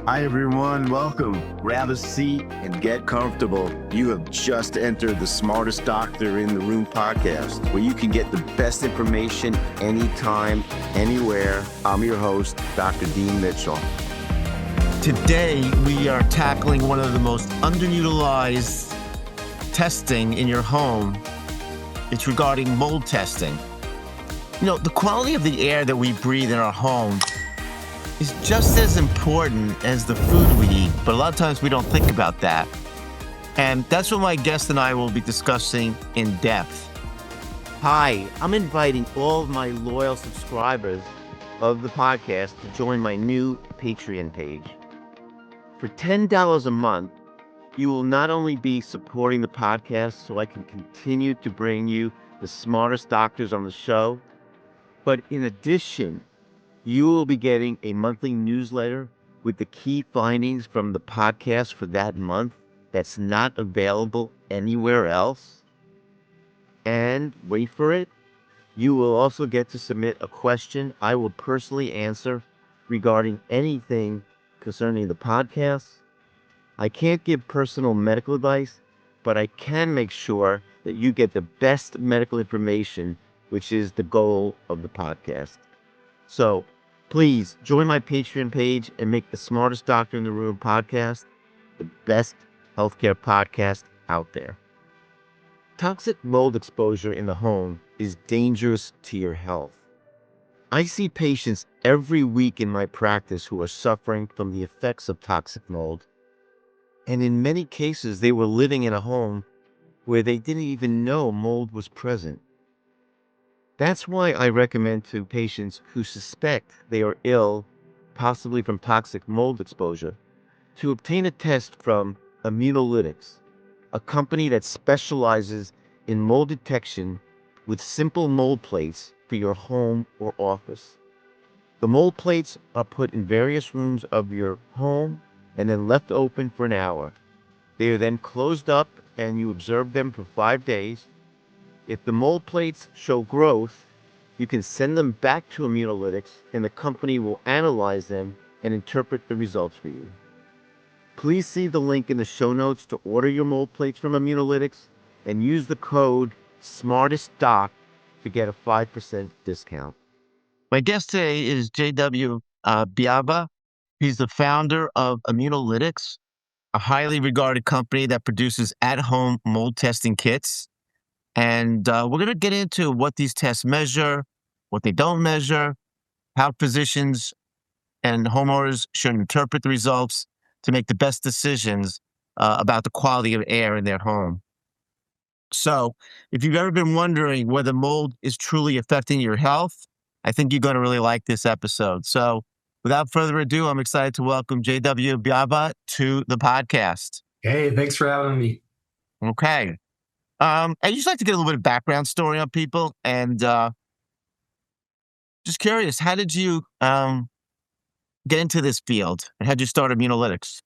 Hi, everyone. Welcome. Grab a seat and get comfortable. You have just entered the Smartest Doctor in the Room podcast, where you can get the best information anytime, anywhere. I'm your host, Dr. Dean Mitchell. Today, we are tackling one of the most underutilized testing in your home. It's regarding mold testing. You know, the quality of the air that we breathe in our home is just as important as the food we eat, but a lot of times we don't think about that. And that's what my guest and I will be discussing in depth. Hi, I'm inviting all of my loyal subscribers of the podcast to join my new Patreon page. For $10 a month, you will not only be supporting the podcast so I can continue to bring you the smartest doctors on the show, but in addition, you will be getting a monthly newsletter with the key findings from the podcast for that month that's not available anywhere else. And wait for it, you will also get to submit a question I will personally answer regarding anything concerning the podcast. I can't give personal medical advice, but I can make sure that you get the best medical information, which is the goal of the podcast. So please join my Patreon page and make the Smartest Doctor in the Room podcast the best healthcare podcast out there. Toxic mold exposure in the home is dangerous to your health. I see patients every week in my practice who are suffering from the effects of toxic mold. And in many cases, they were living in a home where they didn't even know mold was present. That's why I recommend to patients who suspect they are ill, possibly from toxic mold exposure, to obtain a test from Immunolytics, a company that specializes in mold detection with simple mold plates for your home or office. The mold plates are put in various rooms of your home and then left open for an hour. They are then closed up and you observe them for 5 days. If the mold plates show growth, you can send them back to Immunolytics and the company will analyze them and interpret the results for you. Please see the link in the show notes to order your mold plates from Immunolytics and use the code SMARTESTDOC to get a 5% discount. My guest today is J.W. Biava. He's the founder of Immunolytics, a highly regarded company that produces at-home mold testing kits. And we're going to get into what these tests measure, what they don't measure, how physicians and homeowners should interpret the results to make the best decisions about the quality of air in their home. So if you've ever been wondering whether mold is truly affecting your health, I think you're going to really like this episode. So without further ado, I'm excited to welcome J.W. Biava to the podcast. Hey, thanks for having me. Okay. I just like to get a little bit of background story on people, and just curious, how did you get into this field, and how did you start Immunolytics?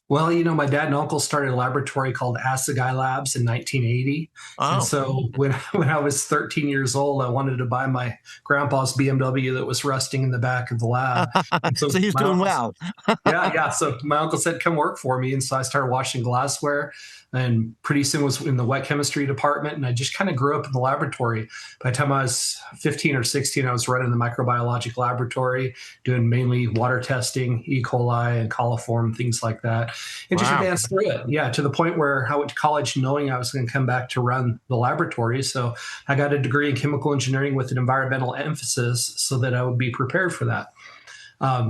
Well, my dad and uncle started a laboratory called Assagai Labs in 1980. Oh. And so when I was 13 years old, I wanted to buy my grandpa's BMW that was rusting in the back of the lab. So he's doing well. Yeah. So my uncle said, come work for me. And so I started washing glassware, and pretty soon was in the wet chemistry department. And I just kind of grew up in the laboratory. By the time I was 15 or 16, I was running the microbiologic laboratory, doing mainly water testing, E. coli and coliform, things like that. And just advanced through it. Yeah, to the point where I went to college knowing I was going to come back to run the laboratory. So I got a degree in chemical engineering with an environmental emphasis so that I would be prepared for that.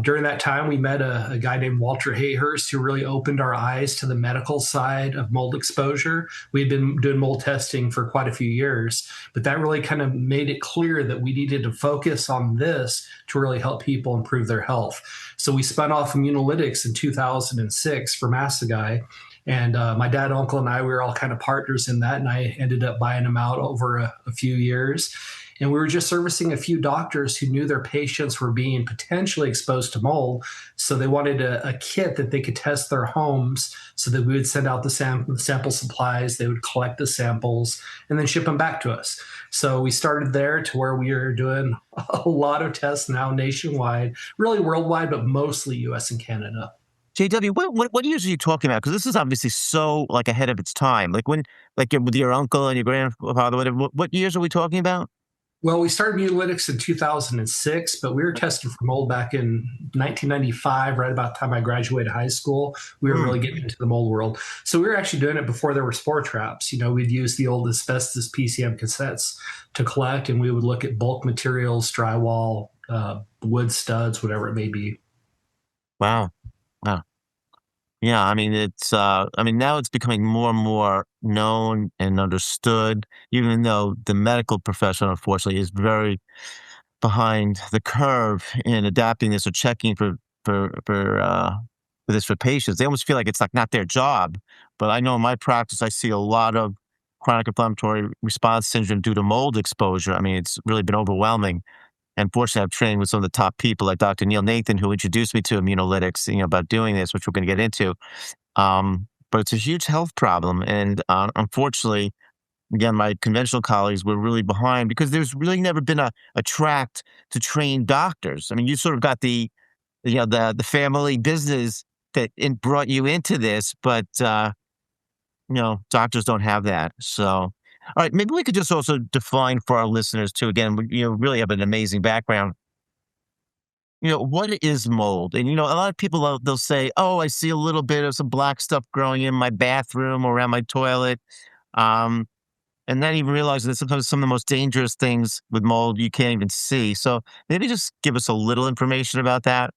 During that time, we met a guy named Walter Hayhurst who really opened our eyes to the medical side of mold exposure. We'd been doing mold testing for quite a few years, but that really kind of made it clear that we needed to focus on this to really help people improve their health. So we spun off Immunolytics in 2006 from Assagai. And my dad, uncle, and I, we were all kind of partners in that. And I ended up buying them out over a few years. And we were just servicing a few doctors who knew their patients were being potentially exposed to mold. So they wanted a kit that they could test their homes so that we would send out the sample supplies, they would collect the samples, and then ship them back to us. So we started there to where we are doing a lot of tests now nationwide, really worldwide, but mostly US and Canada. JW, what years are you talking about? Because this is obviously so like ahead of its time. Like when, like with your uncle and your grandfather, whatever. What years are we talking about? Well, we started Immunolytics in 2006, but we were testing for mold back in 1995, right about the time I graduated high school. We were really getting into the mold world. So we were actually doing it before there were spore traps. We'd use the old asbestos PCM cassettes to collect, and we would look at bulk materials, drywall, wood studs, whatever it may be. Wow. Wow. Yeah, I mean now it's becoming more and more known and understood, even though the medical profession unfortunately is very behind the curve in adapting this or checking for this for patients. They almost feel like it's like not their job. But I know in my practice I see a lot of chronic inflammatory response syndrome due to mold exposure. I mean, it's really been overwhelming. And fortunately, I've trained with some of the top people like Dr. Neil Nathan, who introduced me to Immunolytics, about doing this, which we're going to get into. But it's a huge health problem. And unfortunately, again, my conventional colleagues were really behind because there's really never been a track to train doctors. I mean, you sort of got the family business that brought you into this, but doctors don't have that. So, all right, maybe we could just also define for our listeners too. Again, we really have an amazing background. What is mold? And a lot of people they'll say, "Oh, I see a little bit of some black stuff growing in my bathroom or around my toilet," and not even realizing that sometimes some of the most dangerous things with mold you can't even see. So maybe just give us a little information about that.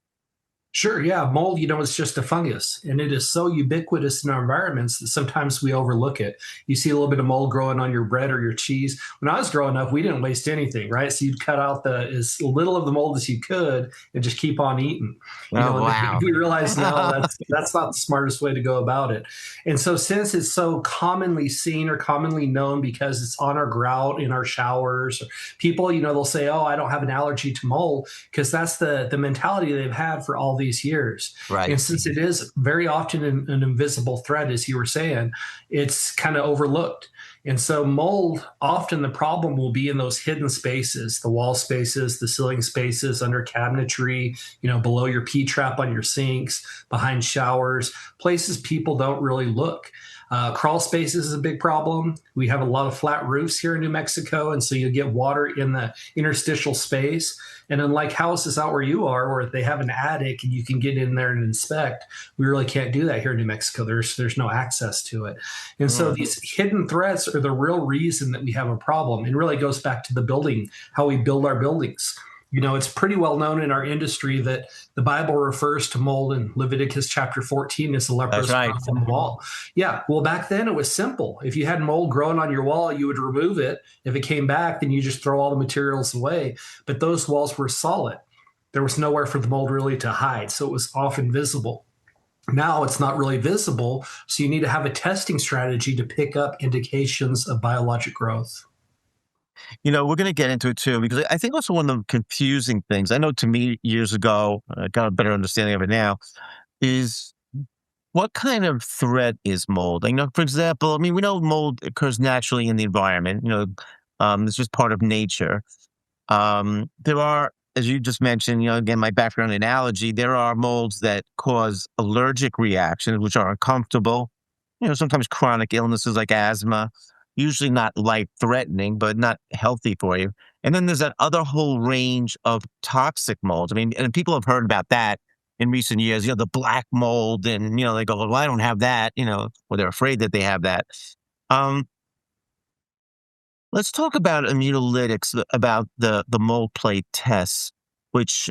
Sure, yeah. Mold, it's just a fungus, and it is so ubiquitous in our environments that sometimes we overlook it. You see a little bit of mold growing on your bread or your cheese. When I was growing up, we didn't waste anything, right? So you'd cut out as little of the mold as you could and just keep on eating. Wow. We realize now that's not the smartest way to go about it. And so since it's so commonly seen or commonly known because it's on our grout, in our showers, people, they'll say, "Oh, I don't have an allergy to mold," because that's the mentality they've had for all these years. Right. And since it is very often an invisible threat, as you were saying, it's kind of overlooked. And so mold, often the problem will be in those hidden spaces, the wall spaces, the ceiling spaces, under cabinetry, below your P-trap on your sinks, behind showers, places people don't really look. Crawl spaces is a big problem. We have a lot of flat roofs here in New Mexico, and so you get water in the interstitial space. And unlike houses out where you are, where they have an attic and you can get in there and inspect, we really can't do that here in New Mexico. There's no access to it. And so these hidden threats are the real reason that we have a problem. And really goes back to the building, how we build our buildings. It's pretty well known in our industry that the Bible refers to mold in Leviticus chapter 14 as the leprous growth on the wall. Yeah, well, back then it was simple. If you had mold growing on your wall, you would remove it. If it came back, then you just throw all the materials away. But those walls were solid. There was nowhere for the mold really to hide, so it was often visible. Now it's not really visible, so you need to have a testing strategy to pick up indications of biologic growth. We're going to get into it too, because I think also one of the confusing things, I know to me years ago, I got a better understanding of it now, is what kind of threat is mold? For example, we know mold occurs naturally in the environment. It's just part of nature. There are, as you just mentioned, again, my background in allergy, there are molds that cause allergic reactions, which are uncomfortable. Sometimes chronic illnesses like asthma, usually not life-threatening, but not healthy for you. And then there's that other whole range of toxic molds. And people have heard about that in recent years, the black mold, and, they go, "Well, I don't have that," or they're afraid that they have that. Let's talk about Immunolytics, about the mold plate tests, which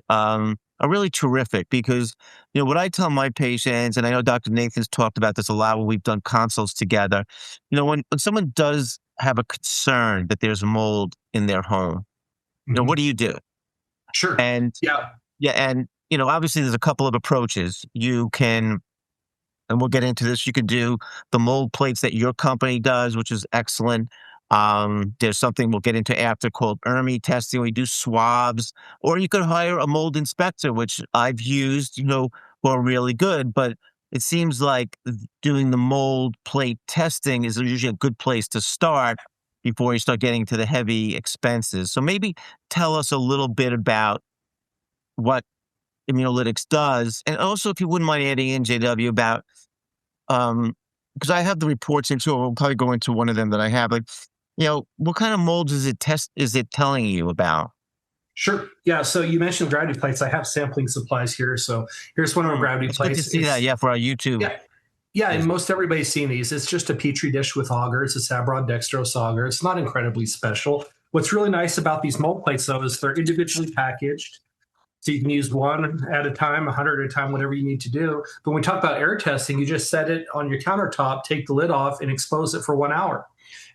are really terrific because, what I tell my patients, and I know Dr. Nathan's talked about this a lot when we've done consults together, when someone does have a concern that there's mold in their home, what do you do? Sure. And yeah, and obviously there's a couple of approaches. You can, and we'll get into this, you can do the mold plates that your company does, which is excellent. There's something we'll get into after called ERMI testing. We do swabs, or you could hire a mold inspector, which I've used, who are really good. But it seems like doing the mold plate testing is usually a good place to start before you start getting to the heavy expenses. So maybe tell us a little bit about what Immunolytics does. And also, if you wouldn't mind adding in, JW, about, because I have the reports into, we'll probably go into one of them that I have, like, what kind of molds is it telling you about? Sure. Yeah. So you mentioned gravity plates. I have sampling supplies here. So here's one of our gravity It's plates. good to see that. Yeah, for our YouTube. Yeah. Yeah, and most everybody's seen these. It's just a petri dish with auger. It's a Sabrod dextrose auger. It's not incredibly special. What's really nice about these mold plates, though, is they're individually packaged. So you can use one at a time, 100 at a time, whatever you need to do. But when we talk about air testing, you just set it on your countertop, take the lid off, and expose it for 1 hour.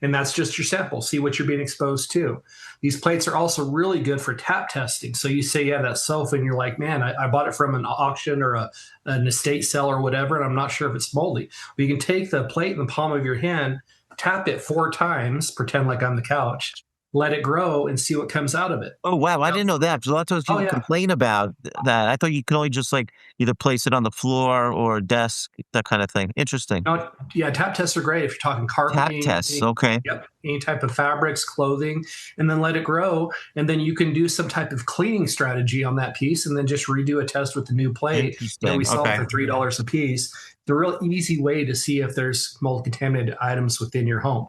And that's just your sample. See what you're being exposed to. These plates are also really good for tap testing. So you say you have that sofa and you're like, man, I bought it from an auction or an estate sale or whatever, and I'm not sure if it's moldy. Well, you can take the plate in the palm of your hand, tap it 4 times, pretend like I'm the couch, let it grow and see what comes out of it. Oh, wow. I didn't know that. Because a lot of times people complain about that. I thought you could only just either place it on the floor or a desk, that kind of thing. Interesting. No, yeah, tap tests are great if you're talking carpeting. Tap tests, okay. Yep, any type of fabrics, clothing, and then let it grow. And then you can do some type of cleaning strategy on that piece and then just redo a test with the new plate that we sell for $3 a piece. The real easy way to see if there's mold contaminated items within your home.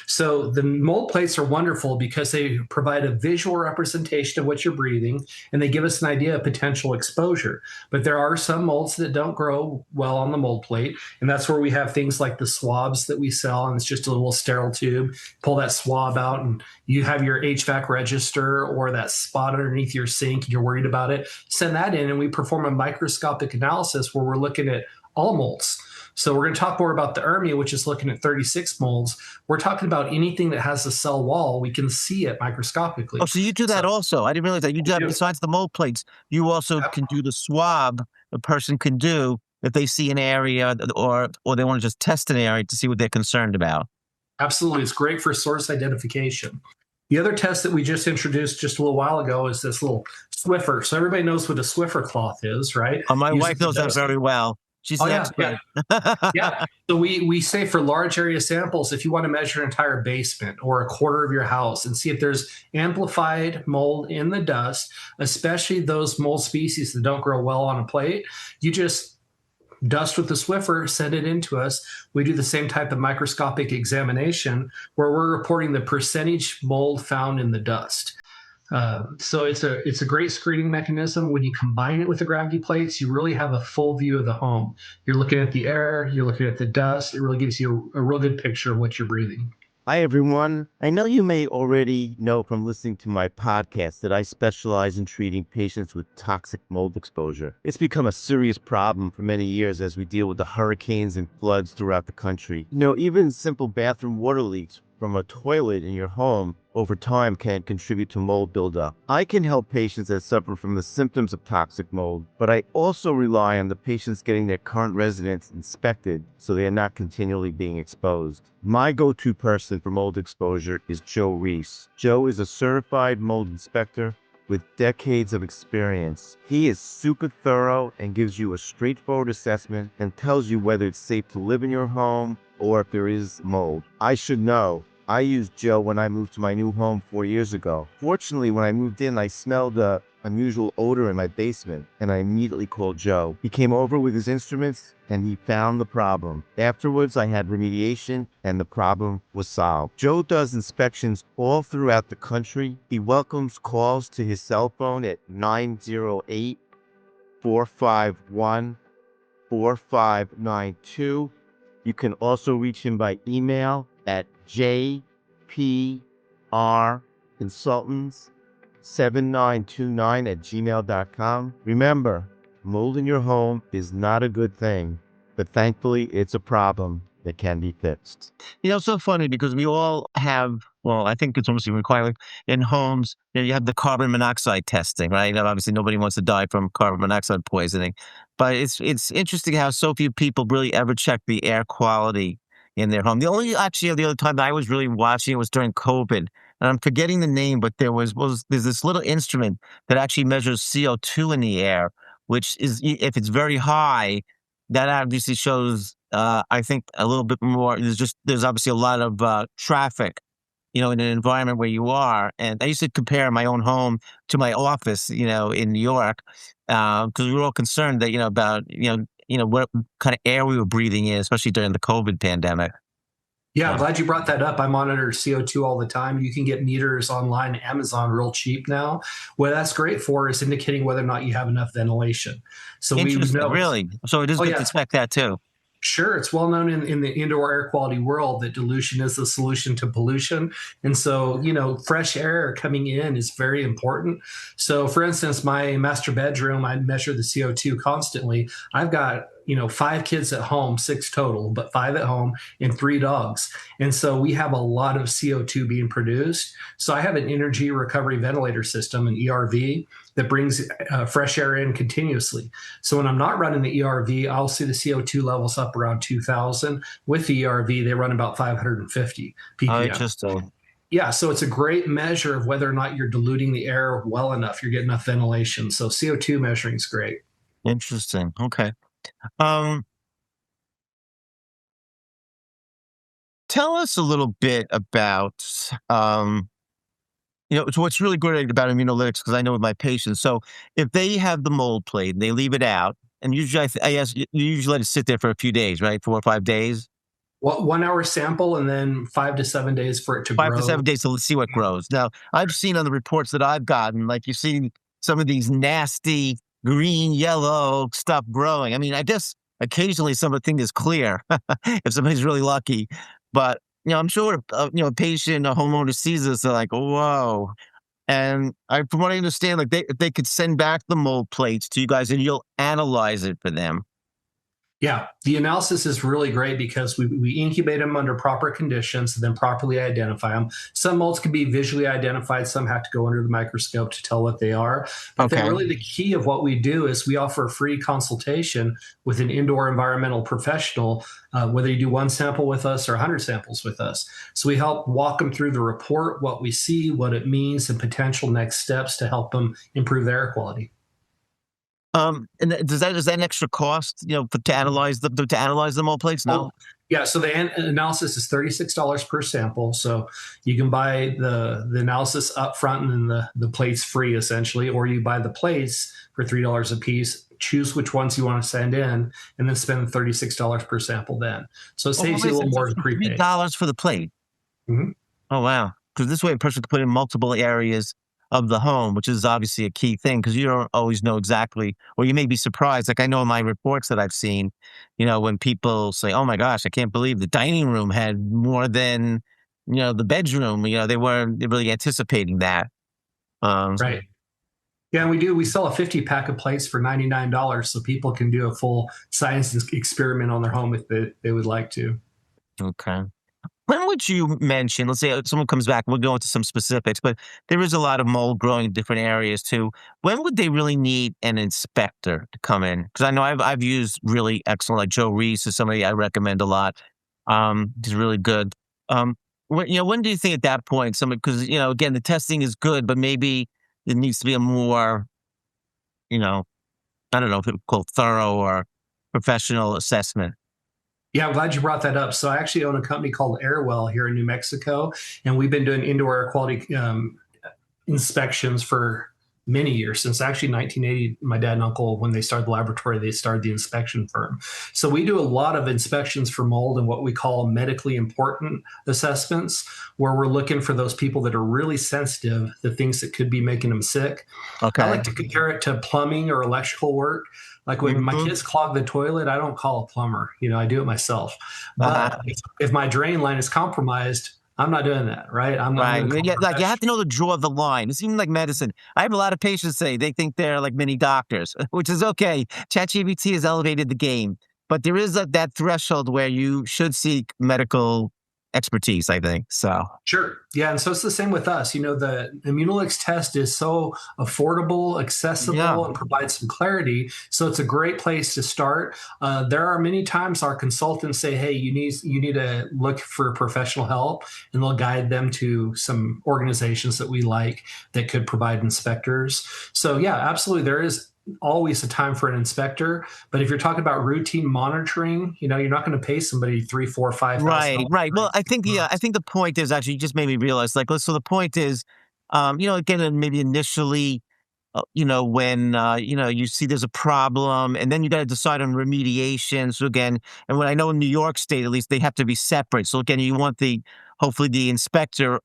So the mold plates are wonderful because they provide a visual representation of what you're breathing, and they give us an idea of potential exposure. But there are some molds that don't grow well on the mold plate, and that's where we have things like the swabs that we sell, and it's just a little sterile tube. Pull that swab out, and you have your HVAC register or that spot underneath your sink, and you're worried about it. Send that in, and we perform a microscopic analysis where we're looking at all molds. So we're going to talk more about the ERMI, which is looking at 36 molds. We're talking about anything that has a cell wall. We can see it microscopically. Oh, so you do that also. I didn't realize that. You do that besides the mold plates. You also can do the swab a person can do if they see an area or they want to just test an area to see what they're concerned about. Absolutely. It's great for source identification. The other test that we just introduced just a little while ago is this little Swiffer. So everybody knows what a Swiffer cloth is, right? Oh, my wife knows that very well. She's an expert. Yeah. So we say for large area samples, if you want to measure an entire basement or a quarter of your house and see if there's amplified mold in the dust, especially those mold species that don't grow well on a plate, you just dust with the Swiffer, send it in to us. We do the same type of microscopic examination where we're reporting the percentage mold found in the dust. So it's a great screening mechanism. When you combine it with the gravity plates, you really have a full view of the home. You're looking at the air, you're looking at the dust. It really gives you a real good picture of what you're breathing. Hi, everyone. I know you may already know from listening to my podcast that I specialize in treating patients with toxic mold exposure. It's become a serious problem for many years as we deal with the hurricanes and floods throughout the country. Even simple bathroom water leaks from a toilet in your home over time can contribute to mold buildup. I can help patients that suffer from the symptoms of toxic mold, but I also rely on the patients getting their current residence inspected so they are not continually being exposed. My go-to person for mold exposure is Joe Reese. Joe is a certified mold inspector with decades of experience. He is super thorough and gives you a straightforward assessment and tells you whether it's safe to live in your home or if there is mold. I should know. I used Joe when I moved to my new home 4 years ago. Fortunately, when I moved in, I smelled a unusual odor in my basement, and I immediately called Joe. He came over with his instruments, and he found the problem. Afterwards, I had remediation, and the problem was solved. Joe does inspections all throughout the country. He welcomes calls to his cell phone at 908-451-4592. You can also reach him by email at jprconsultants7929@gmail.com. Remember, mold in your home is not a good thing, but thankfully it's a problem that can be fixed. It's so funny because we all have, well, I think it's almost a requirement in homes. You have the carbon monoxide testing, right? Obviously, nobody wants to die from carbon monoxide poisoning, but it's interesting how so few people really ever check the air quality in their home. The other time that I was really watching it was during COVID, and I'm forgetting the name, but there's this little instrument that actually measures CO2 in the air, which is, if it's very high, that obviously shows, I think, a little bit more. There's obviously a lot of traffic in an environment where you are. And I used to compare my own home to my office, in New York, because we were all concerned that, about, what kind of air we were breathing in, especially during the COVID pandemic. Yeah, I'm glad you brought that up. I monitor CO2 all the time. You can get meters online, Amazon, real cheap now. What that's great for is indicating whether or not you have enough ventilation. So we Interesting, know. really. So it is Oh good yeah, to inspect that too. sure. It's well known in the indoor air quality world that dilution is the solution to pollution. And so, fresh air coming in is very important. So, for instance, my master bedroom, I measure the CO2 constantly. I've got 5 kids at home, 6 total, but 5 at home and 3 dogs. And so we have a lot of CO2 being produced. So I have an energy recovery ventilator system, an ERV, that brings fresh air in continuously. So when I'm not running the ERV, I'll see the CO2 levels up around 2,000. With the ERV, they run about 550 ppm. Oh, interesting. Yeah, so it's a great measure of whether or not you're diluting the air well enough, you're getting enough ventilation. So CO2 measuring is great. Interesting. Okay. Um, Tell us a little bit about, so what's really great about Immunolytics, because I know with my patients, so if they have the mold plate and they leave it out, and usually I guess you usually let it sit there for a few days, right? 4 or 5 days? Well, 1 hour sample and then 5 to 7 days for it to 5 grow. to 7 days to see what grows. Now, I've seen on the reports that I've gotten, like you've seen some of these nasty green, yellow stuff growing. I mean, I guess occasionally something is clear if somebody's really lucky. But, I'm sure, a patient, a homeowner sees this, they're like, whoa. And from what I understand, like they could send back the mold plates to you guys and you'll analyze it for them. Yeah, the analysis is really great because we incubate them under proper conditions and then properly identify them. Some molds can be visually identified. Some have to go under the microscope to tell what they are. But then really the key of what we do is we offer a free consultation with an indoor environmental professional, whether you do 1 sample with us or 100 samples with us. So we help walk them through the report, what we see, what it means, and potential next steps to help them improve their air quality. And is that an extra cost, to analyze the mold plates? No. Oh, yeah. So the analysis is $36 per sample. So you can buy the analysis up front and then the plates free essentially, or you buy the plates for $3 a piece. Choose which ones you want to send in, and then spend $36 per sample. Then, so it saves you a little more to prepay. $3 for the plate. Mm-hmm. Oh wow! Because this way, a person can put in multiple areas of the home, which is obviously a key thing because you don't always know exactly, or you may be surprised. Like I know in my reports that I've seen, when people say, "Oh my gosh, I can't believe the dining room had more than, the bedroom." They weren't really anticipating that. Right. Yeah, and we sell a 50-pack of plates for $99, so people can do a full science experiment on their home if they would like to. Okay. When would you mention, let's say someone comes back, we'll go into some specifics, but there is a lot of mold growing in different areas too. When would they really need an inspector to come in? Because I know I've used really excellent, like Joe Reese is somebody I recommend a lot. He's really good. When do you think at that point, because, again, the testing is good, but maybe it needs to be a more, I don't know if it's called thorough or professional assessment. Yeah, I'm glad you brought that up. So I actually own a company called Airwell here in New Mexico, and we've been doing indoor air quality inspections for many years, since actually 1980. My dad and uncle, when they started the laboratory, they started the inspection firm. So we do a lot of inspections for mold and what we call medically important assessments, where we're looking for those people that are really sensitive, the things that could be making them sick. Okay. I like to compare it to plumbing or electrical work. Like when my kids clog the toilet, I don't call a plumber. I do it myself. But if my drain line is compromised, I'm not doing that, right? I'm not. Right. You have to know the draw of the line. It's even like medicine. I have a lot of patients say they think they're like mini doctors, which is okay. ChatGPT has elevated the game, but there is that threshold where you should seek medical expertise, I think. So sure. Yeah. And so it's the same with us. The Immunolytics test is so affordable, accessible, and provides some clarity. So it's a great place to start. There are many times our consultants say, hey, you need to look for professional help, and they'll guide them to some organizations that we like that could provide inspectors. So yeah, absolutely. There is always a time for an inspector. But if you're talking about routine monitoring, you're not going to pay somebody three, four, Right, $5,000. right. Well, I think I think the point is actually you just made me realize. Like, so the point is, again, maybe initially, when you see there's a problem, and then you got to decide on remediation. So again, and when I know in New York State, at least they have to be separate. So again, you want hopefully the inspector,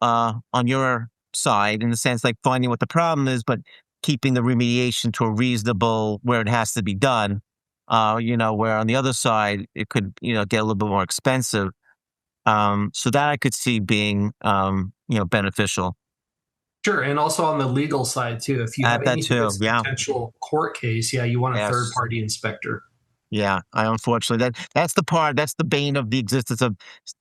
on your side in the sense like finding what the problem is, but keeping the remediation to a reasonable where it has to be done. Where on the other side it could, get a little bit more expensive. So that I could see being, beneficial. Sure. And also on the legal side too, if you have Add that anything too. that's a Yeah. potential court case, yeah, you want a third Yes. party inspector. Yeah. I unfortunately that's the bane of the existence of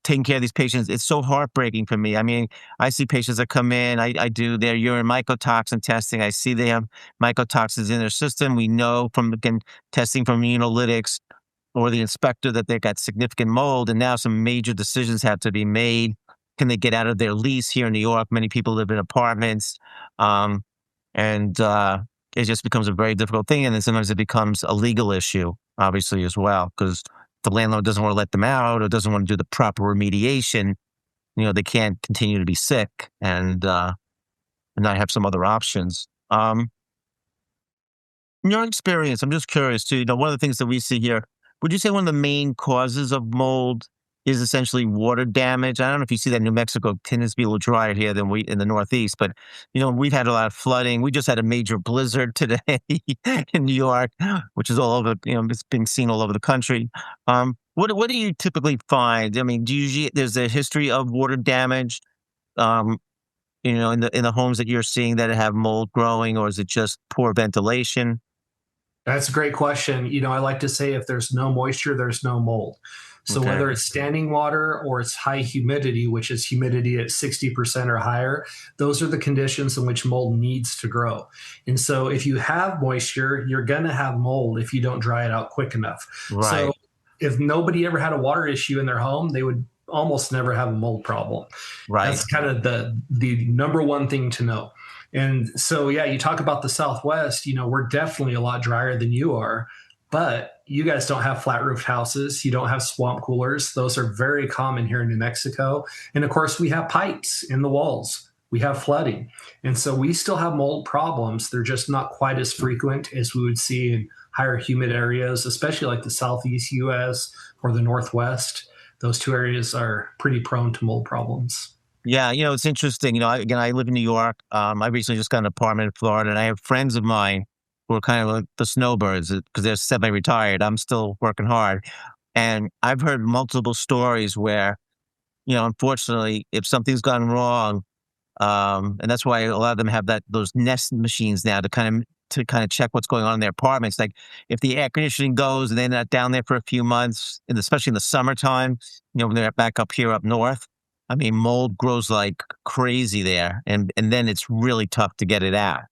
taking care of these patients. It's so heartbreaking for me. I mean, I see patients that come in, I do their urine mycotoxin testing. I see they have mycotoxins in their system. We know from again testing from Immunolytics or the inspector that they got significant mold, and now some major decisions have to be made. Can they get out of their lease here in New York? Many people live in apartments, um, and it just becomes a very difficult thing. And then sometimes it becomes a legal issue, obviously, as well, because the landlord doesn't want to let them out or doesn't want to do the proper remediation. They can't continue to be sick and not have some other options. In your experience, I'm just curious too, one of the things that we see here, would you say one of the main causes of mold is essentially water damage? I don't know if you see that New Mexico tends to be a little drier here than we in the Northeast, but we've had a lot of flooding. We just had a major blizzard today in New York, which is all over, it's being seen all over the country. What do you typically find? I mean, there's a history of water damage, um, in the homes that you're seeing that have mold growing, or is it just poor ventilation? That's a great question. I like to say if there's no moisture, there's no mold. So Okay. whether it's standing water or it's high humidity, which is humidity at 60% or higher, those are the conditions in which mold needs to grow. And so if you have moisture, you're going to have mold if you don't dry it out quick enough. Right. So if nobody ever had a water issue in their home, they would almost never have a mold problem. Right. That's kind of the number one thing to know. And so, yeah, you talk about the Southwest, we're definitely a lot drier than you are, but you guys don't have flat roofed houses. You don't have swamp coolers. Those are very common here in New Mexico. And of course, we have pipes in the walls. We have flooding. And so we still have mold problems. They're just not quite as frequent as we would see in higher humid areas, especially like the Southeast US or the Northwest. Those two areas are pretty prone to mold problems. Yeah, it's interesting. I live in New York. I recently just got an apartment in Florida, and I have friends of mine who are kind of like the snowbirds because they're semi-retired. I'm still working hard, and I've heard multiple stories where, unfortunately, if something's gone wrong, and that's why a lot of them have those Nest machines now to kind of check what's going on in their apartments. Like if the air conditioning goes and they're not down there for a few months, and especially in the summertime, when they're back up here up north, I mean, mold grows like crazy there, and then it's really tough to get it out.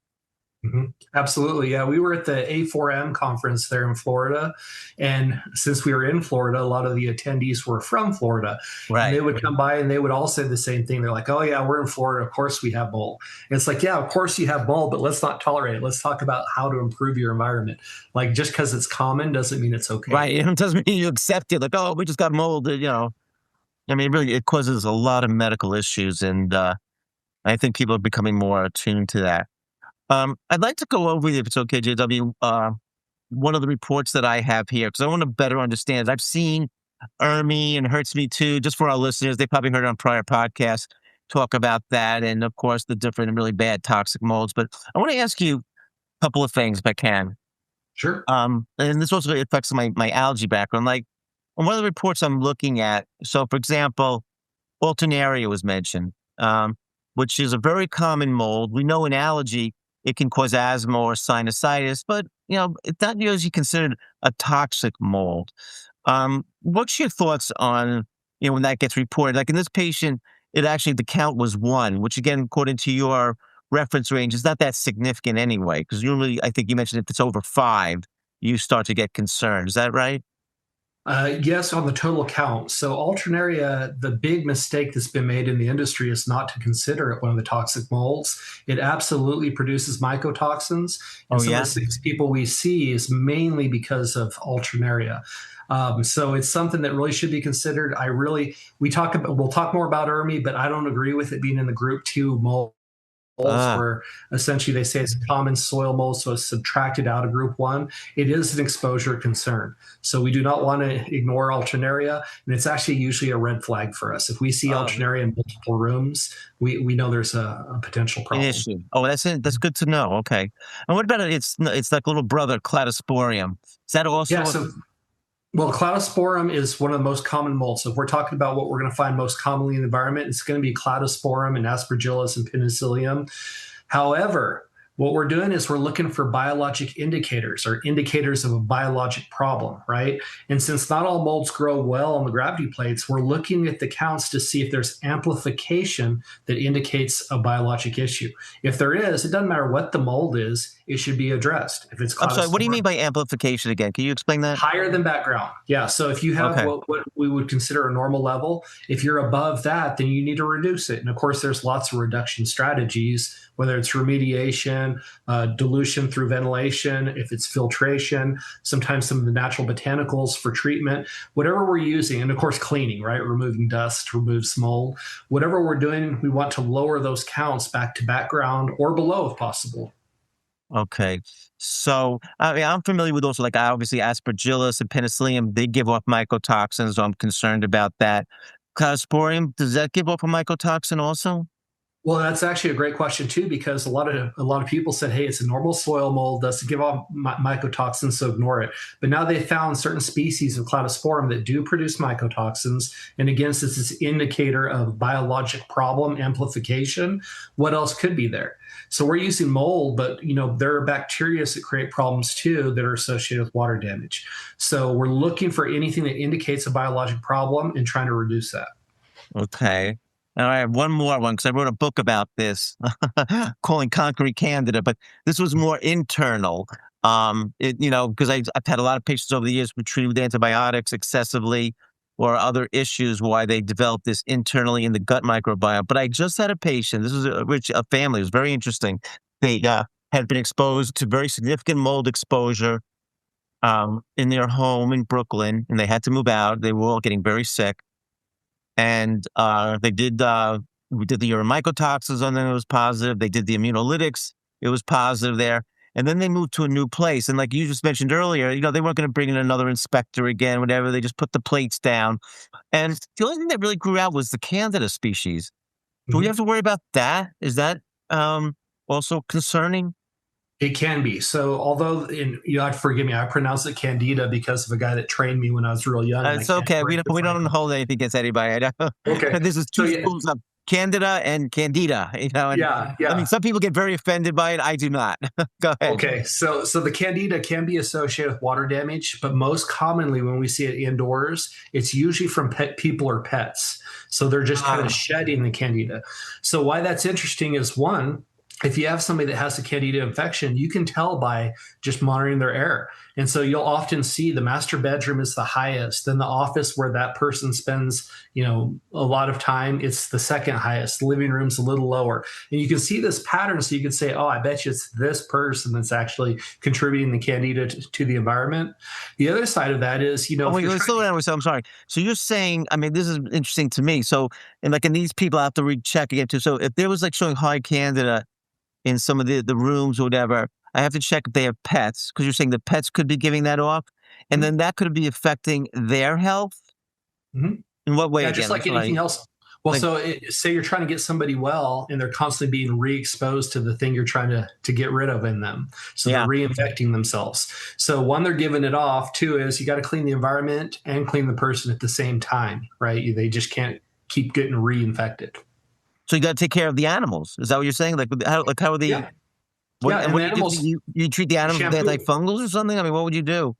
Absolutely. Yeah. We were at the A4M conference there in Florida. And since we were in Florida, a lot of the attendees were from Florida. Right. And they would come by and they would all say the same thing. They're like, oh, yeah, we're in Florida. Of course we have mold. And it's like, yeah, of course you have mold, but let's not tolerate it. Let's talk about how to improve your environment. Like just because it's common doesn't mean it's okay. Right. It doesn't mean you accept it. Like, oh, we just got mold. I mean, really, it causes a lot of medical issues, and I think people are becoming more attuned to that. I'd like to go over, if it's okay, JW, one of the reports that I have here, because I want to better understand. I've seen ERMI and Hurts Me Too, just for our listeners. They probably heard it on prior podcasts, talk about that, and of course, the different and really bad toxic molds. But I want to ask you a couple of things, if I can. Sure. And this also affects my algae background. Like, on one of the reports I'm looking at, so for example, Alternaria was mentioned, which is a very common mold. We know in allergy, it can cause asthma or sinusitis, but it's not usually considered a toxic mold. What's your thoughts on when that gets reported? Like in this patient, the count was 1, which again, according to your reference range, is not that significant anyway. Because usually, I think you mentioned if it's over 5, you start to get concerned. Is that right? Yes, on the total count. So Alternaria, the big mistake that's been made in the industry is not to consider it one of the toxic molds. It absolutely produces mycotoxins, and Oh, some of yeah. the sick people we see is mainly because of Alternaria. So it's something that really should be considered. We'll talk more about ERMI, but I don't agree with it being in the group 2 mold molds Ah, where essentially they say it's a common soil mold, so it's subtracted out of group 1. It is an exposure concern. So we do not want to ignore Alternaria, and it's actually usually a red flag for us. If we see Alternaria in multiple rooms, we know there's a potential an problem. issue. Oh, that's it. That's good to know. Okay. And what about it? It's like little brother Cladosporium. Is that Yeah, also? so well, Cladosporum is one of the most common molds. So if we're talking about what we're going to find most commonly in the environment, it's going to be Cladosporum and Aspergillus and Penicillium. However, what we're doing is we're looking for biologic indicators or indicators of a biologic problem, right? And since not all molds grow well on the gravity plates, we're looking at the counts to see if there's amplification that indicates a biologic issue. If there is, it doesn't matter what the mold is, it should be addressed. If it's I'm sorry. What do you Cladosporum, mean by amplification again? Can you explain that? higher than background. Yeah. So if you have Okay. what we would consider a normal level, if you're above that, then you need to reduce it. And of course, there's lots of reduction strategies, whether it's remediation, dilution through ventilation, if it's filtration, sometimes some of the natural botanicals for treatment, whatever we're using. And of course, cleaning, right? Removing dust, removes mold. Whatever we're doing, we want to lower those counts back to background or below if possible. Okay. So, I mean, I'm familiar with also, like, obviously Aspergillus and Penicillium. They give off mycotoxins, so I'm concerned about that. Cladosporium, does that give off a mycotoxin also? Well, that's actually a great question too, because a lot of people said, "Hey, it's a normal soil mold, doesn't give off mycotoxins, so ignore it." But now they found certain species of Cladosporum that do produce mycotoxins, and again, since it's an indicator of biologic problem amplification, what else could be there? So we're using mold, but there are bacteria that create problems too that are associated with water damage. So we're looking for anything that indicates a biologic problem and trying to reduce that. Okay. And I have one more one because I wrote a book about this, calling concrete Candida, but this was more internal. Because I've had a lot of patients over the years who treated with antibiotics excessively or other issues why they developed this internally in the gut microbiome. But I just had a patient. This was a family. It was very interesting. They had been exposed to very significant mold exposure in their home in Brooklyn, and they had to move out. They were all getting very sick. And we did the urine mycotoxins on them, it was positive. They did the immunolytics, it was positive there. And then they moved to a new place. And like you just mentioned earlier, they weren't going to bring in another inspector again, whatever. They just put the plates down. And the only thing that really grew out was the Candida species. Do we Mhm. have to worry about that? Is that also concerning? It can be. So, although, forgive me, I pronounce it Candida because of a guy that trained me when I was real young. And I It's can't okay. We correct don't, the we don't title. hold anything against anybody. Okay. This is So two yeah, schools of Candida and Candida, and yeah, I yeah. mean, some people get very offended by it. I do not. Go ahead. Okay. So the Candida can be associated with water damage, but most commonly when we see it indoors, it's usually from people or pets. So they're just kind of shedding the Candida. So why that's interesting is one, if you have somebody that has a Candida infection, you can tell by just monitoring their air. And so you'll often see the master bedroom is the highest, then the office where that person spends, a lot of time, it's the second highest. The living room's a little lower. And you can see this pattern. So you can say, oh, I bet you it's this person that's actually contributing the Candida to the environment. The other side of that is, Oh, wait, let's slow down. I'm sorry. So you're saying, I mean, this is interesting to me. So, and these people I have to recheck again too. So if there was showing high Candida in some of the rooms or whatever, I have to check if they have pets, because you're saying the pets could be giving that off, and then that could be affecting their health. Mhm. In what way Yeah, again? just like I'm sorry. anything else. Well, Like, say you're trying to get somebody well and they're constantly being re-exposed to the thing you're trying to get rid of in them. So yeah. they're reinfecting themselves. So one, they're giving it off. Two is you got to clean the environment and clean the person at the same time, right? They just can't keep getting reinfected. So you got to take care of the animals. Is that what you're saying? How are they? Yeah. What, Yeah. and And what the do you do? animals You treat the animals with shampoo. antifungals or something? I mean, what would you do?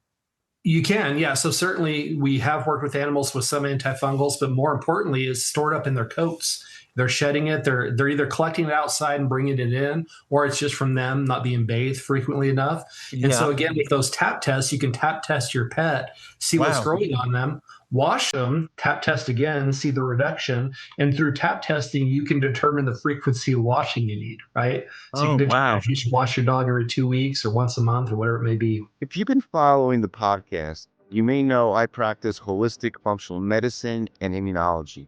You can, yeah. So certainly we have worked with animals with some antifungals, but more importantly is stored up in their coats they're shedding it. They're either collecting it outside and bringing it in, or it's just from them not being bathed frequently enough. And so Yeah. again, with those tap tests, you can tap test your pet, see what's Wow. growing on them, wash them, tap test again, see the reduction. And through tap testing, you can determine the frequency of washing you need, right? So you Oh, can determine wow. if you should wash your dog every 2 weeks or once a month or whatever it may be. If you've been following the podcast, you may know I practice holistic functional medicine and immunology.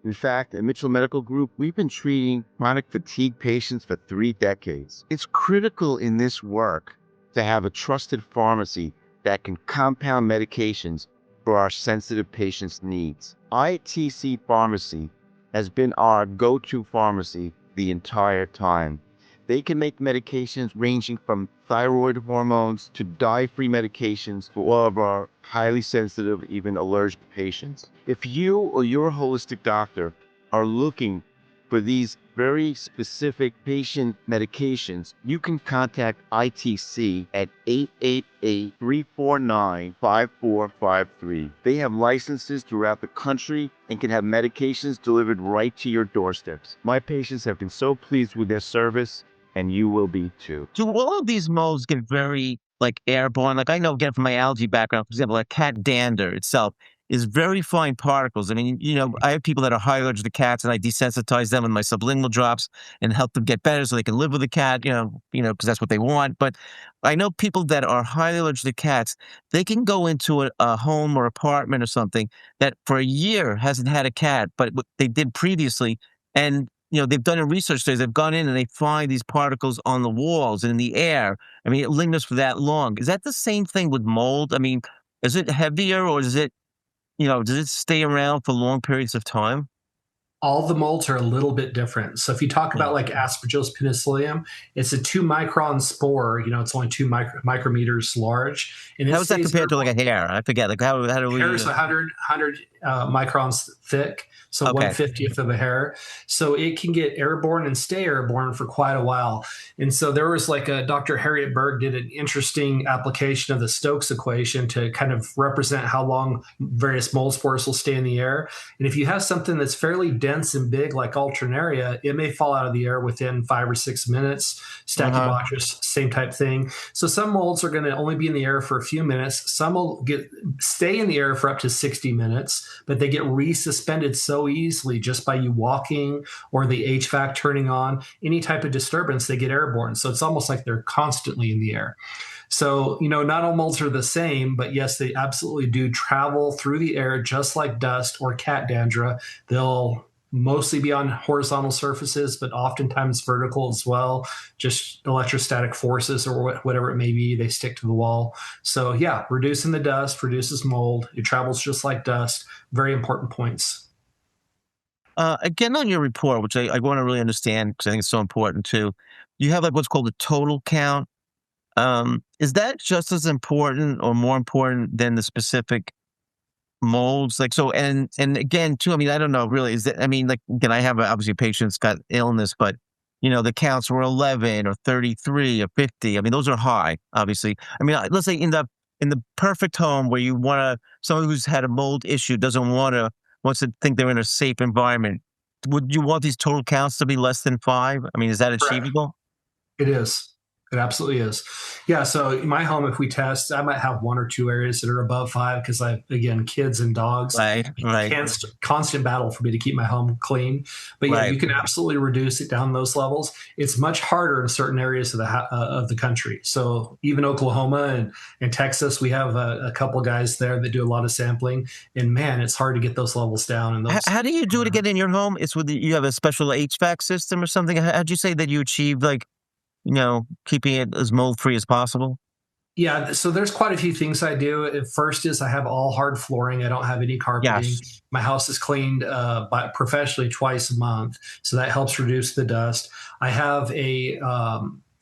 In fact, at Mitchell Medical Group, we've been treating chronic fatigue patients for 3 decades. It's critical in this work to have a trusted pharmacy that can compound medications for our sensitive patients' needs. ITC Pharmacy has been our go-to pharmacy the entire time. They can make medications ranging from thyroid hormones to dye-free medications for all of our highly sensitive, even allergic patients. If you or your holistic doctor are looking for these very specific patient medications, you can contact ITC at 888-349-5453. They have licenses throughout the country and can have medications delivered right to your doorsteps. My patients have been so pleased with their service, and you will be too. Do all of these molds get very like airborne? Like I know, again, from my algae background, for example, like cat dander itself is very fine particles. I mean, I have people that are highly allergic to cats, and I desensitize them with my sublingual drops and help them get better so they can live with the cat. Because that's what they want. But I know people that are highly allergic to cats. They can go into a home or apartment or something that for a year hasn't had a cat, but what they did previously, and they've done a research studies. They've gone in and they find these particles on the walls and in the air. I mean, it lingers for that long. Is that the same thing with mold? I mean, is it heavier, or does it stay around for long periods of time? All the molds are a little bit different. So if you talk about like Aspergillus penicillium, it's a 2-micron spore. It's only 2 micrometers large. And How is that compared to like a hair? I forget. Like how do we? Hair is 100 microns thick, so Okay. 1/50th of a hair. So it can get airborne and stay airborne for quite a while. And so there was like Dr. Harriet Berg did an interesting application of the Stokes equation to kind of represent how long various mold spores will stay in the air. And if you have something that's fairly dense and big like Alternaria, it may fall out of the air within 5 or 6 minutes. Stachybotrys, same type thing. So some molds are going to only be in the air for a few minutes. Some will stay in the air for up to 60 minutes, but they get resuspended so easily just by you walking or the HVAC turning on. Any type of disturbance, they get airborne. So it's almost like they're constantly in the air. So, not all molds are the same, but yes, they absolutely do travel through the air just like dust or cat dander. They'll mostly be on horizontal surfaces, but oftentimes vertical as well. Just electrostatic forces or whatever it may be, they stick to the wall. So yeah, reducing the dust reduces mold. It travels just like dust. Very important points. Again, on your report, which I want to really understand because I think it's so important too, you have like what's called a total count. Is that just as important or more important than the specific molds? Like, so, and again, too, I mean, I don't know really, like, again, I have obviously a patient's got illness, but the counts were 11 or 33 or 50. I mean, those are high, obviously. I mean, let's say in the perfect home where you want someone who's had a mold issue wants to think they're in a safe environment. Would you want these total counts to be less than 5? I mean, is that achievable? It is. It absolutely is. Yeah. So in my home, if we test, I might have 1 or 2 areas that are above 5 because again, kids and dogs. Right. Constant battle for me to keep my home clean. But yeah, you can absolutely reduce it down those levels. It's much harder in certain areas of the country. So even Oklahoma and Texas, we have a couple guys there that do a lot of sampling. And man, it's hard to get those levels down. And how do you do it again in your home? It's you have a special HVAC system or something. How'd you say that you achieved keeping it as mold-free as possible? Yeah, so there's quite a few things I do. First is I have all hard flooring. I don't have any carpeting. Yes. My house is cleaned professionally twice a month, so that helps reduce the dust. I have a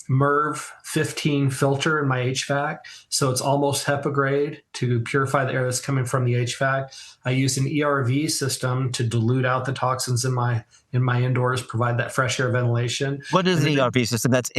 MERV 15 filter in my HVAC, so it's almost HEPA grade to purify the air that's coming from the HVAC. I use an ERV system to dilute out the toxins in my in my indoors, provide that fresh air ventilation. What is And an then ERV system? That's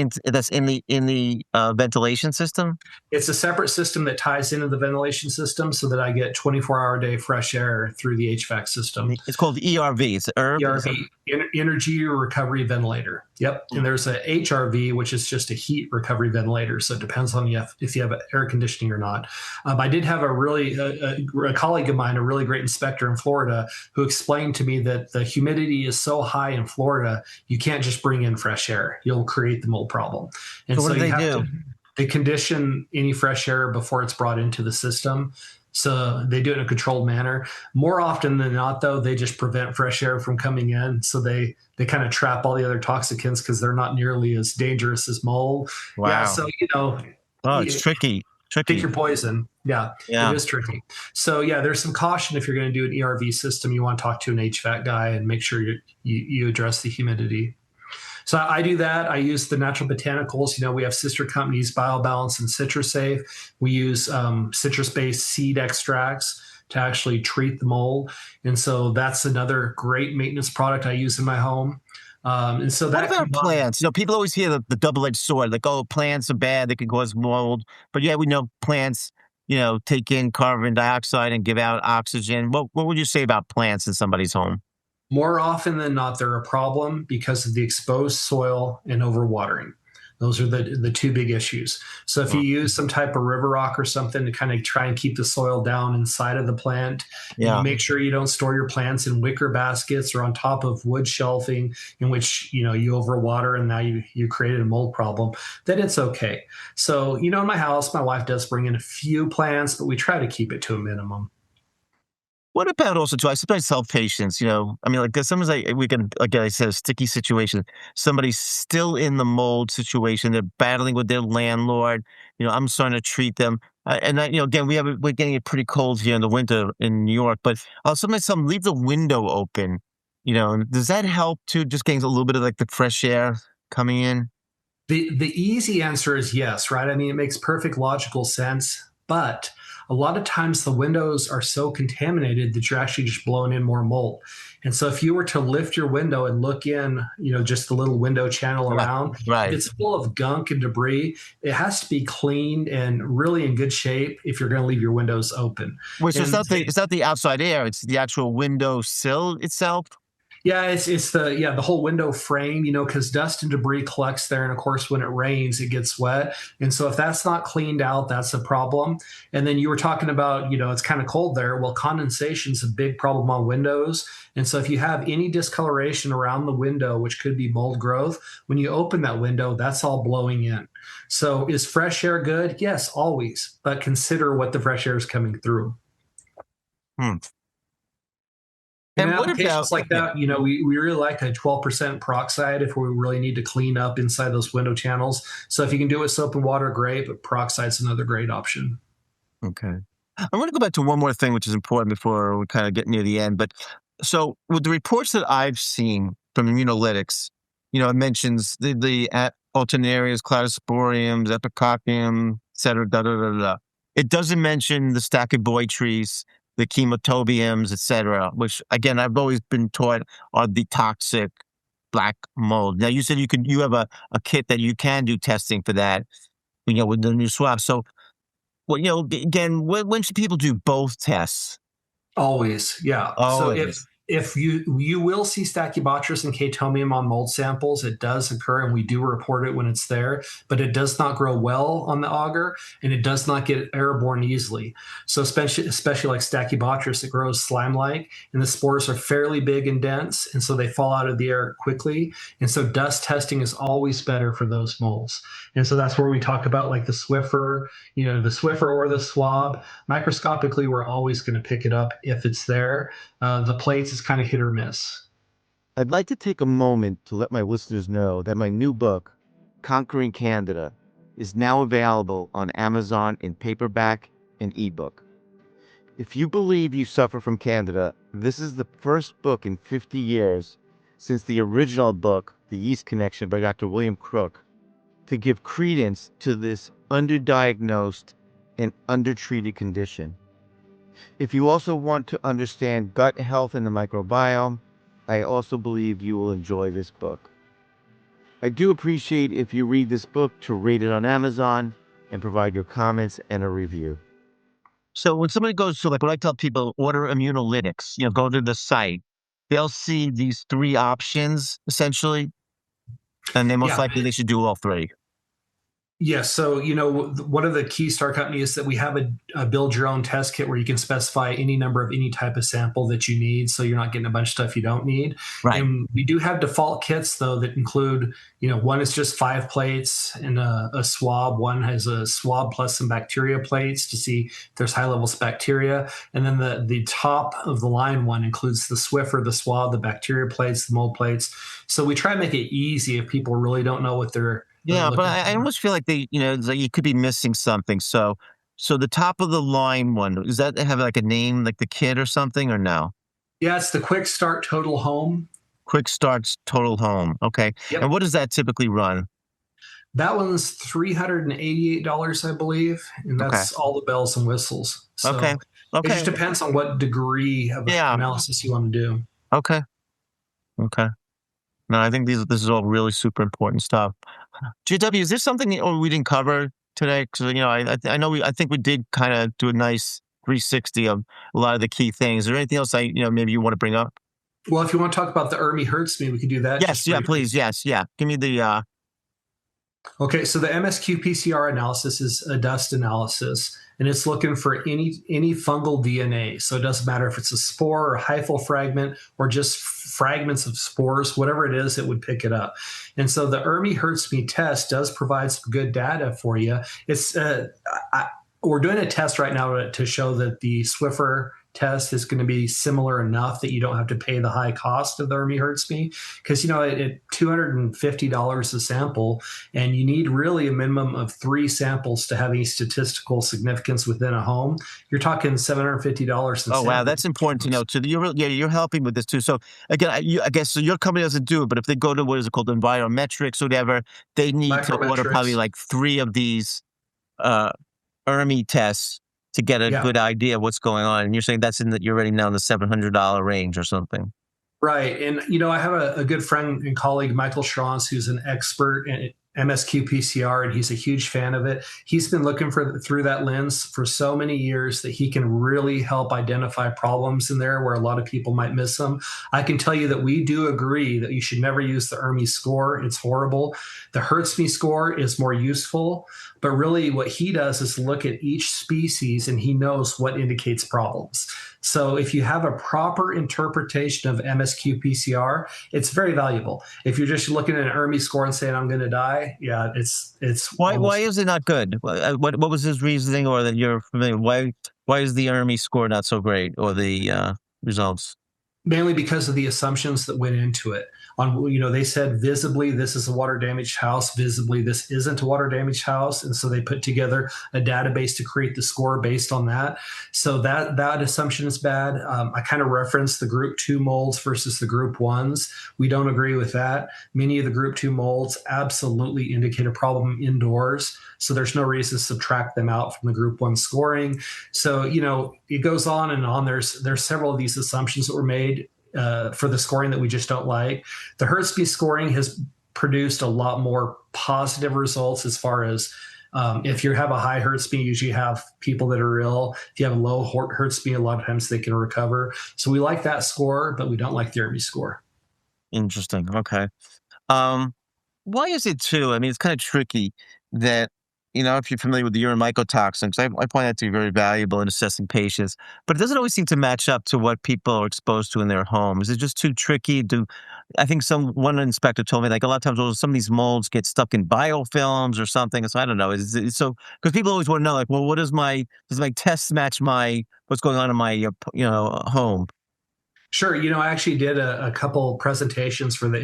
in the ventilation system. it's a separate system that ties into the ventilation system so that I get 24-hour day fresh air through the HVAC system. It's called ERV. It's ERV, Energy Recovery Ventilator. Yep. And there's a HRV, which is just a heat recovery ventilator. So it depends on if you have air conditioning or not. I did have a colleague of mine, a really great inspector in Florida, who explained to me that the humidity is so high in Florida, you can't just bring in fresh air. You'll create the mold problem. And So what do they you have do? they condition any fresh air before it's brought into the system. So they do it in a controlled manner. More often than not, though, they just prevent fresh air from coming in. So they kind of trap all the other toxicants because they're not nearly as dangerous as mold. Wow. Yeah, so, Oh, it's tricky. pick your poison. Yeah, Yeah. it is tricky. So yeah, there's some caution if you're going to do an ERV system. You want to talk to an HVAC guy and make sure you address the humidity. So I do that. I use the natural botanicals. We have sister companies, BioBalance and CitrusSafe. We use citrus-based seed extracts to actually treat the mold. And so that's another great maintenance product I use in my home. And so What about plants? People always hear the double-edged sword, like, oh, plants are bad, they can cause mold. But yeah, we know plants, take in carbon dioxide and give out oxygen. What would you say about plants in somebody's home? More often than not, they're a problem because of the exposed soil and overwatering. Those are the two big issues. So if you use some type of river rock or something to kind of try and keep the soil down inside of the plant, make sure you don't store your plants in wicker baskets or on top of wood shelving in which, you overwater and now you created a mold problem, then it's okay. So, in my house, my wife does bring in a few plants, but we try to keep it to a minimum. What about also too? I sometimes tell patients, because sometimes we can, like I said, a sticky situation. Somebody's still in the mold situation. They're battling with their landlord. I'm starting to treat them. And again, we're getting it pretty cold here in the winter in New York. But I'll sometimes tell them, leave the window open. Does that help too? Just getting a little bit of like the fresh air coming in. The easy answer is yes, right? I mean, it makes perfect logical sense, but a lot of times the windows are so contaminated that you're actually just blowing in more mold. And so if you were to lift your window and look in, just the little window channel around, right. It's full of gunk and debris. It has to be cleaned and really in good shape if you're going to leave your windows open. Which is not the outside air, it's the actual window sill itself. Yeah, it's the whole window frame, because dust and debris collects there. And of course, when it rains, it gets wet. And so if that's not cleaned out, that's a problem. And then you were talking about, it's kind of cold there. Well, condensation is a big problem on windows. And so if you have any discoloration around the window, which could be mold growth, when you open that window, that's all blowing in. So is fresh air good? Yes, always. But consider what the fresh air is coming through. And what applications like that, we really like a 12% peroxide if we really need to clean up inside those window channels. So if you can do it with soap and water, great, but peroxide's another great option. Okay. I want to go back to one more thing, which is important before we kind of get near the end. But so with the reports that I've seen from Immunolytics, it mentions the alternarias, cladosporiums, epicoccium, et cetera, It doesn't mention the stachyboitres, the chemotobiums, et cetera, which again, I've always been taught are the toxic black mold. Now you said you have a kit that you can do testing for that, with the new swab. So, again, when should people do both tests? Always, yeah. Always. So if you will see Stachybotrys and Chaetomium on mold samples, it does occur, and we do report it when it's there, but it does not grow well on the agar, and it does not get airborne easily. So especially like Stachybotrys, it grows slime-like, and the spores are fairly big and dense, and so they fall out of the air quickly. And so dust testing is always better for those molds. And so that's where we talk about like the Swiffer, or the swab. Microscopically, we're always going to pick it up if it's there. The plates is kind of hit or miss. I'd like to take a moment to let my listeners know that my new book, Conquering Candida, is now available on Amazon in paperback and ebook. If you believe you suffer from Candida, this is the first book in 50 years since the original book, The Yeast Connection by Dr. William Crook, to give credence to this underdiagnosed and undertreated condition. If you also want to understand gut health and the microbiome, I also believe you will enjoy this book. I do appreciate if you read this book to rate it on Amazon and provide your comments and a review. So when somebody goes to, like, what I tell people, order Immunolytics, go to the site, they'll see these three options essentially, and they most Yeah. likely they should do all three. Yes. So, one of the keys to our company is that we have a build your own test kit where you can specify any number of any type of sample that you need. So you're not getting a bunch of stuff you don't need. Right. And we do have default kits, though, that include, one is just 5 plates and a swab. One has a swab plus some bacteria plates to see if there's high levels of bacteria. And then the top of the line one includes the Swiffer, the swab, the bacteria plates, the mold plates. So we try to make it easy if people really don't know what they're Yeah, but I almost feel like it's like you could be missing something. So the top of the line one, does that have like a name, like the kit or something, or no? Yeah, it's the Quick Start Total Home. Quick Starts Total Home. Okay. Yep. And what does that typically run? That one's $388, I believe, and that's all the bells and whistles. So Okay. it just depends on what degree of analysis you want to do. Okay. No, I think this is all really super important stuff. GW, is there something we didn't cover today? Because I think we did kind of do a nice 360 of a lot of the key things. Is there anything else maybe you want to bring up? Well, if you want to talk about the ERMI HERTSMI, we could do that. Yes, yeah, please. Yes, yeah. Give me the. Okay, so the MSQ PCR analysis is a dust analysis, and it's looking for any fungal DNA. So it doesn't matter if it's a spore or hyphal fragment or just fragments of spores, whatever it is, it would pick it up. And so the ERMI HERTSMI test does provide some good data for you. It's we're doing a test right now to show that the Swiffer test is going to be similar enough that you don't have to pay the high cost of the ERMI HERTSMI, because at $250 a sample, and you need really a minimum of 3 samples to have any statistical significance within a home. You're talking $750. Oh wow, that's important to know too. You're helping with this too. So again, I guess so your company doesn't do it, but if they go to what is it called, Envirometrics or whatever, they need to order probably like 3 of these ERMI tests to get a good idea of what's going on. And you're saying you're already now in the $700 range or something. Right. And, I have a good friend and colleague, Michael Schranz, who's an expert in MSQ PCR, and he's a huge fan of it. He's been looking through that lens for so many years that he can really help identify problems in there where a lot of people might miss them. I can tell you that we do agree that you should never use the ERMI score. It's horrible. The HERTSMI score is more useful, but really what he does is look at each species and he knows what indicates problems. So if you have a proper interpretation of MSQ PCR, it's very valuable. If you're just looking at an ERMI score and saying, I'm going to die, yeah, it's why is it not good? What was his reasoning, or that you're familiar? Why is the ERMI score not so great, or the results? Mainly because of the assumptions that went into it. They said visibly this is a water damaged house, visibly this isn't a water damaged house, and so they put together a database to create the score based on that. So that assumption is bad. I kind of referenced the group 2 molds versus the group 1s. We don't agree with that. Many of the group 2 molds absolutely indicate a problem indoors, so there's no reason to subtract them out from the group 1 scoring. So it goes on and on. There's several of these assumptions that were made for the scoring that we just don't like. The HERTSMI scoring has produced a lot more positive results as far as if you have a high HERTSMI, you usually have people that are ill. If you have a low HERTSMI, a lot of times they can recover. So we like that score, but we don't like the ERMI score. Interesting. Okay. Why is it too? I mean, it's kind of tricky that, if you're familiar with the urine mycotoxins, I find that to be very valuable in assessing patients, but it doesn't always seem to match up to what people are exposed to in their home. Is it just too tricky? I think one inspector told me, like, a lot of times some of these molds get stuck in biofilms or something. So I don't know. So because people always want to know, like, well, does my test match what's going on in my home? Sure. I actually did a couple presentations for the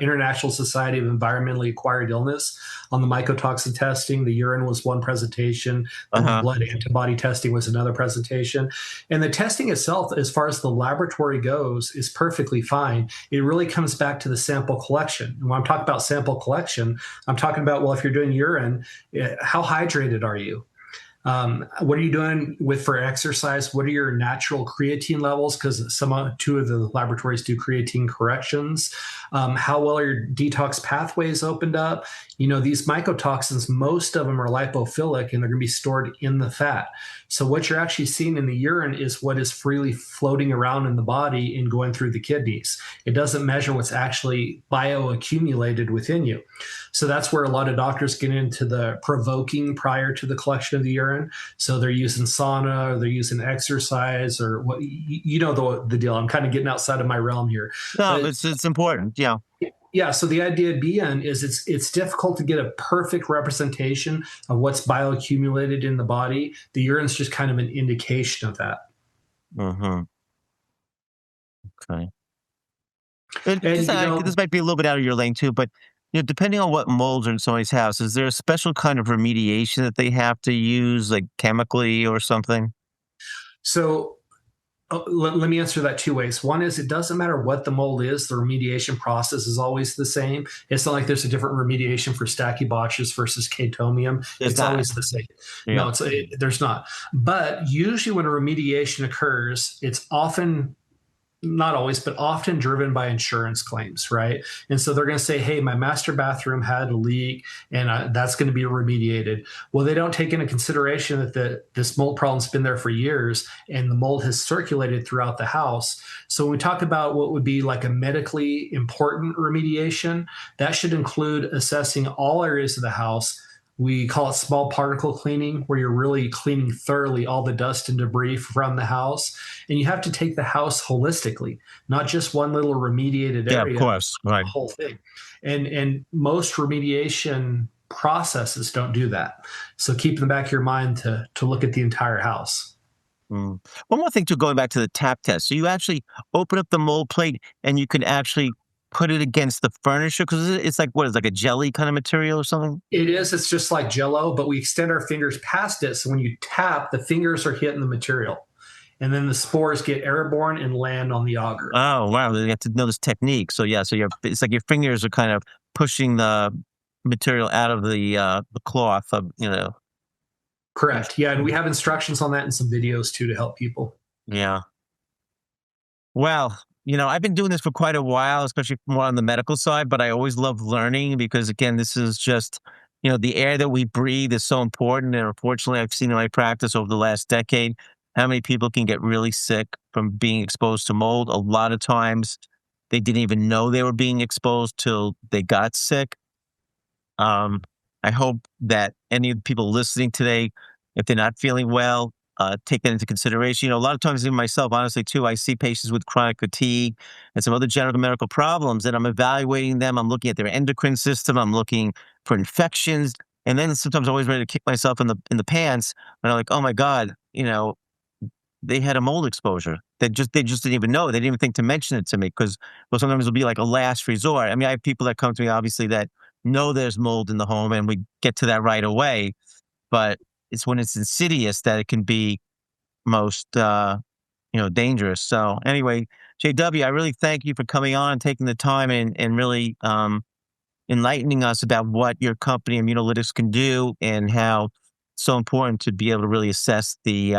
International Society of Environmentally Acquired Illness on the mycotoxin testing. The urine was one presentation. The blood antibody testing was another presentation. And the testing itself, as far as the laboratory goes, is perfectly fine. It really comes back to the sample collection. And when I'm talking about sample collection, I'm talking about, well, if you're doing urine, how hydrated are you? What are you doing for exercise? What are your natural creatine levels? Because two of the laboratories do creatine corrections. How well are your detox pathways opened up? These mycotoxins, most of them are lipophilic and they're going to be stored in the fat. So what you're actually seeing in the urine is what is freely floating around in the body and going through the kidneys. It doesn't measure what's actually bioaccumulated within you. So that's where a lot of doctors get into the provoking prior to the collection of the urine. So they're using sauna, or they're using exercise, or what the deal. I'm kind of getting outside of my realm here. No, it's important. Yeah. Yeah. So the idea being is it's difficult to get a perfect representation of what's bioaccumulated in the body. The urine's just kind of an indication of that. Mm-hmm. Okay. And, this might be a little bit out of your lane too, but depending on what molds are in somebody's house, is there a special kind of remediation that they have to use, like chemically or something? So let me answer that two ways. One is, it doesn't matter what the mold is, the remediation process is always the same. It's not like there's a different remediation for Stachybotrys versus Chaetomium. It's always the same. Yeah. No, there's not. But usually when a remediation occurs, it's often, not always, but often driven by insurance claims, right? And so they're going to say, hey, my master bathroom had a leak and that's going to be remediated. Well, they don't take into consideration that this mold problem's been there for years and the mold has circulated throughout the house. So when we talk about what would be like a medically important remediation, that should include assessing all areas of the house. We call it small particle cleaning, where you're really cleaning thoroughly all the dust and debris from the house. And you have to take the house holistically, not just one little remediated area. Yeah, of course. Right. The whole thing. And most remediation processes don't do that. So keep in the back of your mind to look at the entire house. One more thing, too, going back to the tap test. So you actually open up the mold plate and you can actually put it against the furniture, because it's like, what is, like a jelly kind of material or something? It is. It's just like Jell-O, but we extend our fingers past it. So when you tap, the fingers are hitting the material. And then the spores get airborne and land on the agar. Oh, wow. You have to know this technique. So, yeah, it's like your fingers are kind of pushing the material out of the cloth of, Correct. Yeah, and we have instructions on that and some videos, too, to help people. Yeah. Well, I've been doing this for quite a while, especially more on the medical side, but I always love learning because, again, this is just, the air that we breathe is so important. And unfortunately, I've seen in my practice over the last decade how many people can get really sick from being exposed to mold. A lot of times they didn't even know they were being exposed till they got sick. I hope that any of the people listening today, if they're not feeling well, take that into consideration. A lot of times, even myself, honestly, too, I see patients with chronic fatigue and some other general medical problems, and I'm evaluating them. I'm looking at their endocrine system. I'm looking for infections. And then sometimes I'm always ready to kick myself in the pants. And I'm like, oh, my God, they had a mold exposure. They just didn't even know. They didn't even think to mention it to me because, well, sometimes it'll be like a last resort. I mean, I have people that come to me, obviously, that know there's mold in the home, and we get to that right away. But it's when it's insidious that it can be most, dangerous. So anyway, JW, I really thank you for coming on and taking the time and really enlightening us about what your company Immunolytics can do and how it's so important to be able to really assess the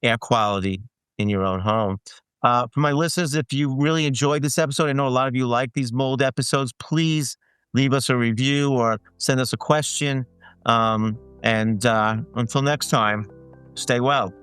air quality in your own home. For my listeners, if you really enjoyed this episode, I know a lot of you like these mold episodes, please leave us a review or send us a question. And until next time, stay well.